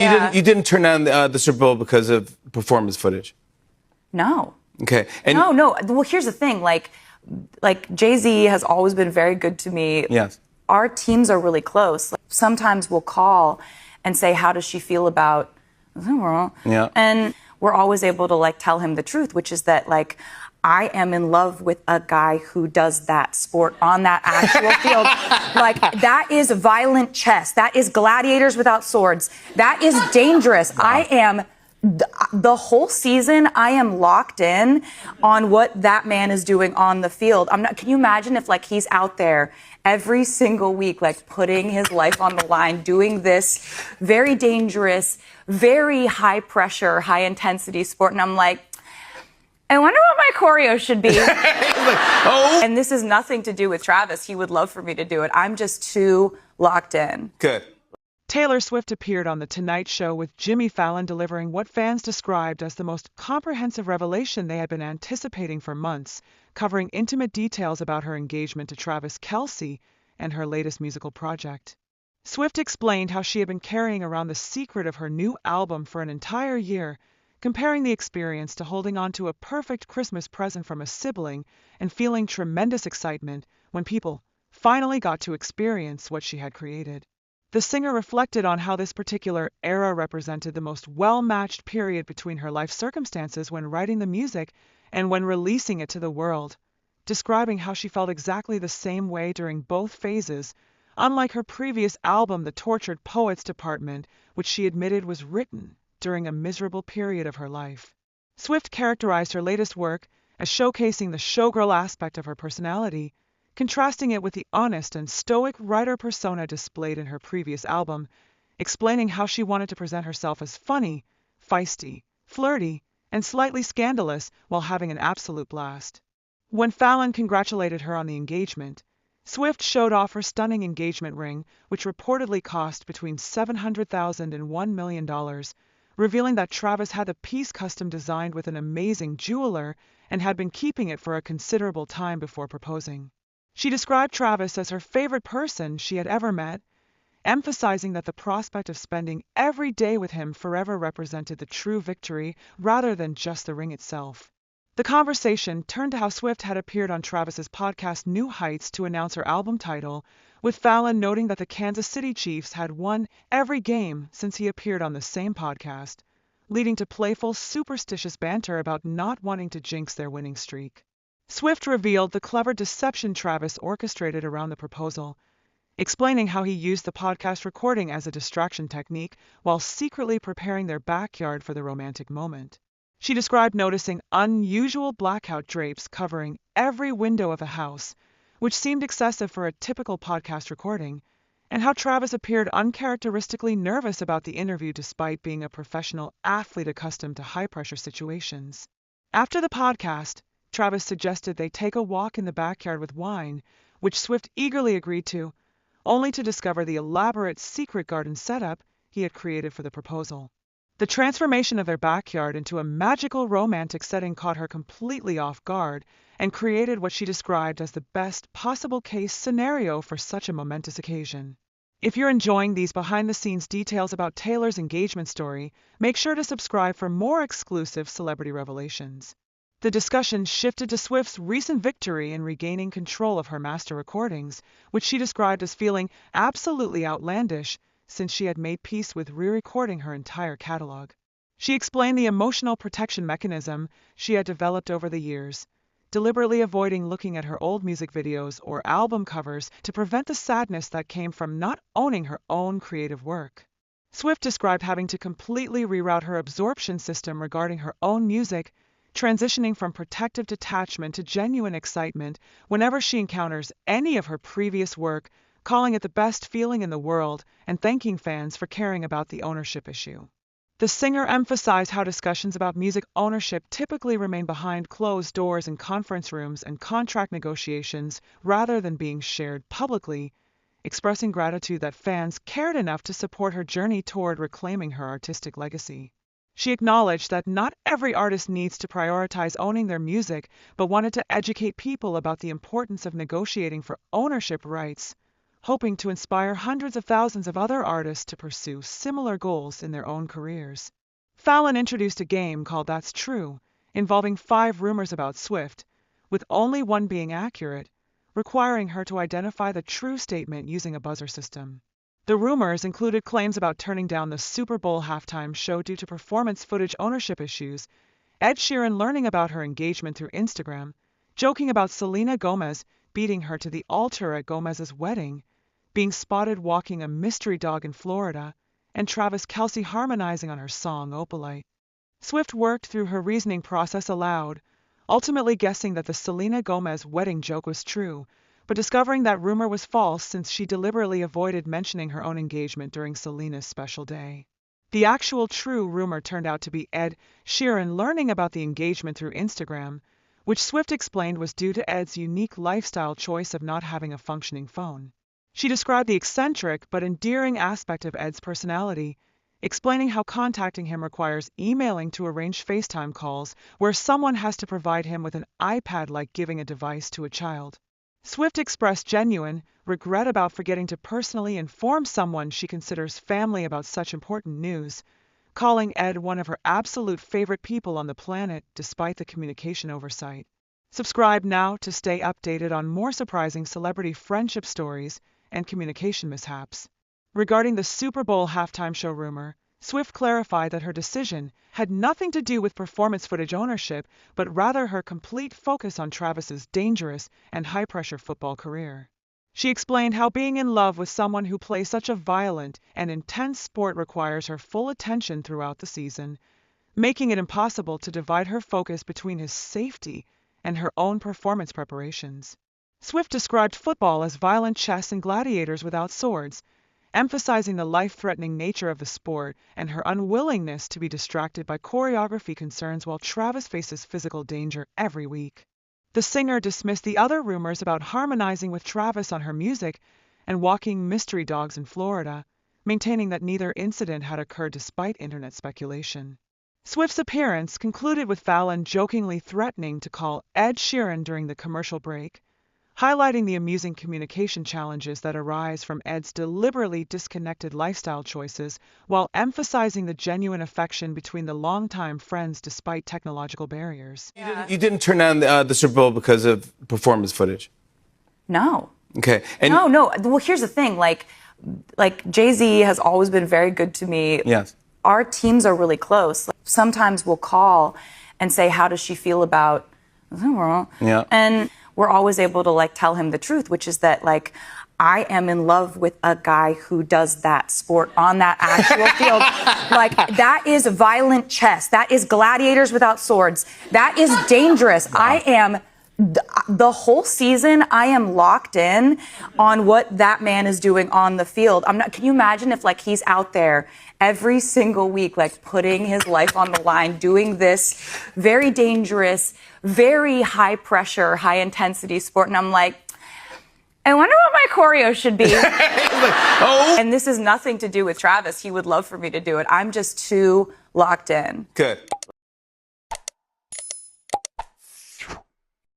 Yeah. You didn't turn down the Super Bowl because of performance footage. No. Okay. And No. Well, here's the thing. Like Jay-Z has always been very good to me. Yes. Our teams are really close. Like, sometimes we'll call and say, how does she feel about, Yeah. and we're always able to like tell him the truth, which is that like, I am in love with a guy who does that sport on that actual field. Like, that is violent chess. That is gladiators without swords. That is dangerous. Wow. I am, the whole season, I am locked in on what that man is doing on the field. Can you imagine if like he's out there every single week, like putting his life on the line, doing this very dangerous, very high pressure, high intensity sport. And I'm like, I wonder what my choreo should be. Like, oh. And this is nothing to do with Travis. He would love for me to do it. I'm just too locked in. Good. Taylor Swift appeared on The Tonight Show with Jimmy Fallon, delivering what fans described as the most comprehensive revelation they had been anticipating for months, covering intimate details about her engagement to Travis Kelce and her latest musical project. Swift explained how she had been carrying around the secret of her new album for an entire year, comparing the experience to holding on to a perfect Christmas present from a sibling and feeling tremendous excitement when people finally got to experience what she had created. The singer reflected on how this particular era represented the most well-matched period between her life circumstances when writing the music and when releasing it to the world, describing how she felt exactly the same way during both phases, unlike her previous album, The Tortured Poets Department, which she admitted was written during a miserable period of her life. Swift characterized her latest work as showcasing the showgirl aspect of her personality, contrasting it with the honest and stoic writer persona displayed in her previous album, explaining how she wanted to present herself as funny, feisty, flirty, and slightly scandalous while having an absolute blast. When Fallon congratulated her on the engagement, Swift showed off her stunning engagement ring, which reportedly cost between $700,000 and $1 million, revealing that Travis had the piece custom designed with an amazing jeweler and had been keeping it for a considerable time before proposing. She described Travis as her favorite person she had ever met, emphasizing that the prospect of spending every day with him forever represented the true victory rather than just the ring itself. The conversation turned to how Swift had appeared on Travis's podcast New Heights to announce her album title, with Fallon noting that the Kansas City Chiefs had won every game since he appeared on the same podcast, leading to playful, superstitious banter about not wanting to jinx their winning streak. Swift revealed the clever deception Travis orchestrated around the proposal, explaining how he used the podcast recording as a distraction technique while secretly preparing their backyard for the romantic moment. She described noticing unusual blackout drapes covering every window of the house, which seemed excessive for a typical podcast recording, and how Travis appeared uncharacteristically nervous about the interview despite being a professional athlete accustomed to high-pressure situations. After the podcast, Travis suggested they take a walk in the backyard with wine, which Swift eagerly agreed to, only to discover the elaborate secret garden setup he had created for the proposal. The transformation of their backyard into a magical romantic setting caught her completely off guard and created what she described as the best possible case scenario for such a momentous occasion. If you're enjoying these behind-the-scenes details about Taylor's engagement story, make sure to subscribe for more exclusive celebrity revelations. The discussion shifted to Swift's recent victory in regaining control of her master recordings, which she described as feeling absolutely outlandish since she had made peace with re-recording her entire catalog. She explained the emotional protection mechanism she had developed over the years, deliberately avoiding looking at her old music videos or album covers to prevent the sadness that came from not owning her own creative work. Swift described having to completely reroute her absorption system regarding her own music, transitioning from protective detachment to genuine excitement whenever she encounters any of her previous work, calling it the best feeling in the world and thanking fans for caring about the ownership issue. The singer emphasized how discussions about music ownership typically remain behind closed doors in conference rooms and contract negotiations rather than being shared publicly, expressing gratitude that fans cared enough to support her journey toward reclaiming her artistic legacy. She acknowledged that not every artist needs to prioritize owning their music, but wanted to educate people about the importance of negotiating for ownership rights, hoping to inspire hundreds of thousands of other artists to pursue similar goals in their own careers. Fallon introduced a game called That's True, involving 5 rumors about Swift, with only one being accurate, requiring her to identify the true statement using a buzzer system. The rumors included claims about turning down the Super Bowl halftime show due to performance footage ownership issues, Ed Sheeran learning about her engagement through Instagram, joking about Selena Gomez beating her to the altar at Gomez's wedding, being spotted walking a mystery dog in Florida, and Travis Kelce harmonizing on her song Opalite. Swift worked through her reasoning process aloud, ultimately guessing that the Selena Gomez wedding joke was true, but discovering that rumor was false since she deliberately avoided mentioning her own engagement during Selena's special day. The actual true rumor turned out to be Ed Sheeran learning about the engagement through Instagram, which Swift explained was due to Ed's unique lifestyle choice of not having a functioning phone. She described the eccentric but endearing aspect of Ed's personality, explaining how contacting him requires emailing to arrange FaceTime calls where someone has to provide him with an iPad like giving a device to a child. Swift expressed genuine regret about forgetting to personally inform someone she considers family about such important news, calling Ed one of her absolute favorite people on the planet despite the communication oversight. Subscribe now to stay updated on more surprising celebrity friendship stories and communication mishaps. Regarding the Super Bowl halftime show rumor, Swift clarified that her decision had nothing to do with performance footage ownership, but rather her complete focus on Travis's dangerous and high-pressure football career. She explained how being in love with someone who plays such a violent and intense sport requires her full attention throughout the season, making it impossible to divide her focus between his safety and her own performance preparations. Swift described football as violent chess and gladiators without swords, emphasizing the life-threatening nature of the sport and her unwillingness to be distracted by choreography concerns while Travis faces physical danger every week. The singer dismissed the other rumors about harmonizing with Travis on her music and walking mystery dogs in Florida, maintaining that neither incident had occurred despite internet speculation. Swift's appearance concluded with Fallon jokingly threatening to call Ed Sheeran during the commercial break, highlighting the amusing communication challenges that arise from Ed's deliberately disconnected lifestyle choices while emphasizing the genuine affection between the longtime friends despite technological barriers. You didn't turn down the Super Bowl because of performance footage? No. Okay. And No. Well, here's the thing. Like Jay-Z has always been very good to me. Yes. Our teams are really close. Like, sometimes we'll call and say, how does she feel about... Yeah. And we're always able to tell him the truth, which is that I am in love with a guy who does that sport on that actual field. That is violent chess. That is gladiators without swords. That is dangerous. Wow. I am the whole season. I am locked in on what that man is doing on the field. Can you imagine if he's out there every single week, putting his life on the line, doing this very dangerous, very high pressure, high intensity sport. And I'm like, I wonder what my choreo should be. Oh. And this is nothing to do with Travis. He would love for me to do it. I'm just too locked in. Good.